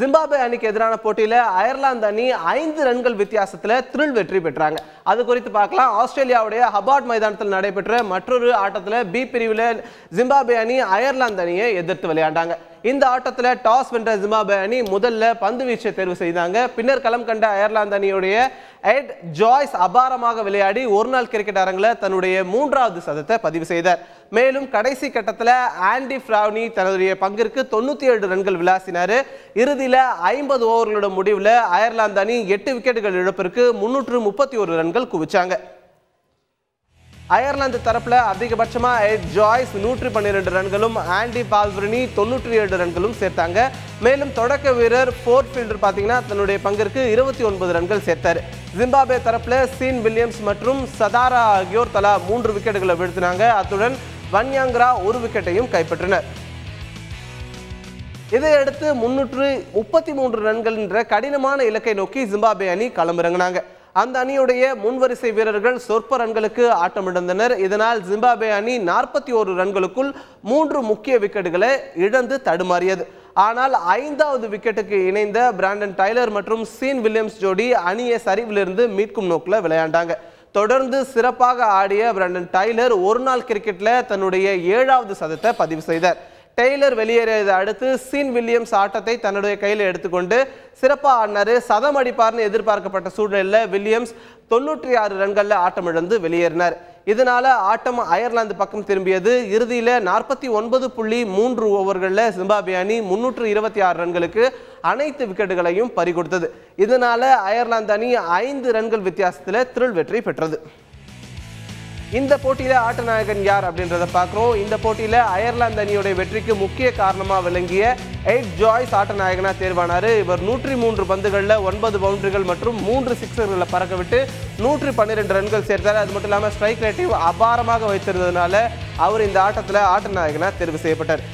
Zimbabwe அணிக்கு எதிரான போட்டியில அயர்லாந்து அணி 5 ரன்கள் வித்தியாசத்துல த்ரில் வெற்றி பெற்றாங்க. அது குறித்து பார்க்கலாம். ஆஸ்திரேலியாவுடைய ஹபார்ட் மைதானத்தில் நடைபெற்ற மற்றொரு ஆட்டத்துல பி பிரிவுல ஜிம்பாப்வே அணி அயர்லாந்து அணியை எதிர்த்து விளையாண்டாங்க. இந்த ஆட்டத்துல டாஸ் வென்ற ஜிம்பாப்வே அணி முதல்ல பந்து வீச்சை தேர்வு செய்தாங்க. பின்னர் களம் கண்ட அயர்லாந்து அணியுடைய எட் ஜாய்ஸ் அபாரமாக விளையாடி ஒருநாள் கிரிக்கெட் அரங்கில் தன்னுடைய 3வது சதத்தை பதிவு செய்தார். மேலும் கடைசி கட்டத்தில் ஆண்டி ஃப்ராவ்னி தன்னுடைய பங்கிற்கு 97 ரன்கள் விளாசினார். இறுதியில் 50 ஓவர்களோட முடிவில் அயர்லாந்து அணி 8 விக்கெட்டுகள் இழப்பிற்கு 331 ரன்கள் குவிச்சாங்க. அயர்லாந்து தரப்புல அதிகபட்சமா எட் ஜாய்ஸ் 112 ரன்களும் ஆண்டி பால்வர்னி 97 ரன்களும் சேர்த்தாங்க. மேலும் தொடக்க வீரர் ஃபோர்த் ஃபீல்டர் பாத்தீங்கன்னா தன்னுடைய பங்கிற்கு 29 ரன்கள் சேர்த்தார். ஜிம்பாப்வே தரப்புல சீன் வில்லியம்ஸ் மற்றும் சதாரா ஆகியோர் தலா 3 விக்கெட்டுகளை வீழ்த்தினாங்க. அத்துடன் வன்யாங்கரா 1 விக்கெட்டையும் கைப்பற்றினர். இதையடுத்து 333 ரன்கள் என்ற கடினமான இலக்கை நோக்கி ஜிம்பாப்வே அணி களமிறங்கினாங்க. அந்த அணியுடைய முன்வரிசை வீரர்கள் சொற்ப ரன்களுக்கு ஆட்டமிழந்தனர். இதனால் ஜிம்பாப்வே அணி 41 ரன்களுக்குள் 3 முக்கிய விக்கெட்டுகளை இழந்து தடுமாறியது. ஆனால் 5வது விக்கெட்டுக்கு இணைந்த பிராண்டன் டைலர் மற்றும் சீன் வில்லியம்ஸ் ஜோடி அணியை சரிவிலிருந்து மீட்கும் நோக்கில் விளையாண்டாங்க. தொடர்ந்து சிறப்பாக ஆடிய பிராண்டன் டைலர் ஒருநாள் கிரிக்கெட்ல தன்னுடைய 7வது சதத்தை பதிவு செய்தார். டெய்லர் வெளியேறியதை அடுத்து சீன் வில்லியம்ஸ் ஆட்டத்தை தன்னுடைய கையில் எடுத்துக்கொண்டு சிறப்பாக ஆடினாரு. சதம் அடிப்பார்னு எதிர்பார்க்கப்பட்ட சூழ்நிலையில் வில்லியம்ஸ் 96 ரன்களில் ஆட்டமிழந்து வெளியேறினார். இதனால ஆட்டம் அயர்லாந்து பக்கம் திரும்பியது. இறுதியில் 49.3 ஓவர்களில் ஜிம்பாப்வே அணி 326 ரன்களுக்கு அனைத்து விக்கெட்டுகளையும் பறிகொடுத்தது. இதனால அயர்லாந்து அணி 5 ரன்கள் வித்தியாசத்தில் த்ரில் வெற்றி பெற்றது. இந்த போட்டியில ஆட்ட நாயகன் யார் அப்படின்றத பார்க்கிறோம். இந்த போட்டியில அயர்லாந்து அணியுடைய வெற்றிக்கு முக்கிய காரணமா விளங்கிய எட் ஜாய்ஸ் ஆட்ட நாயகனா தேர்வானாரு. இவர் 103 பந்துகள்ல 9 பவுண்டரிகள் மற்றும் 3 சிக்ஸர்களை பறக்க விட்டு 112 ரன்கள் சேர்த்தார். அது மட்டும் இல்லாமல் ஸ்ட்ரைக் ரேட்டையும் அபாரமாக வைத்திருந்ததுனால அவர் இந்த ஆட்டத்தில் ஆட்ட நாயகனா தேர்வு செய்யப்பட்டார்.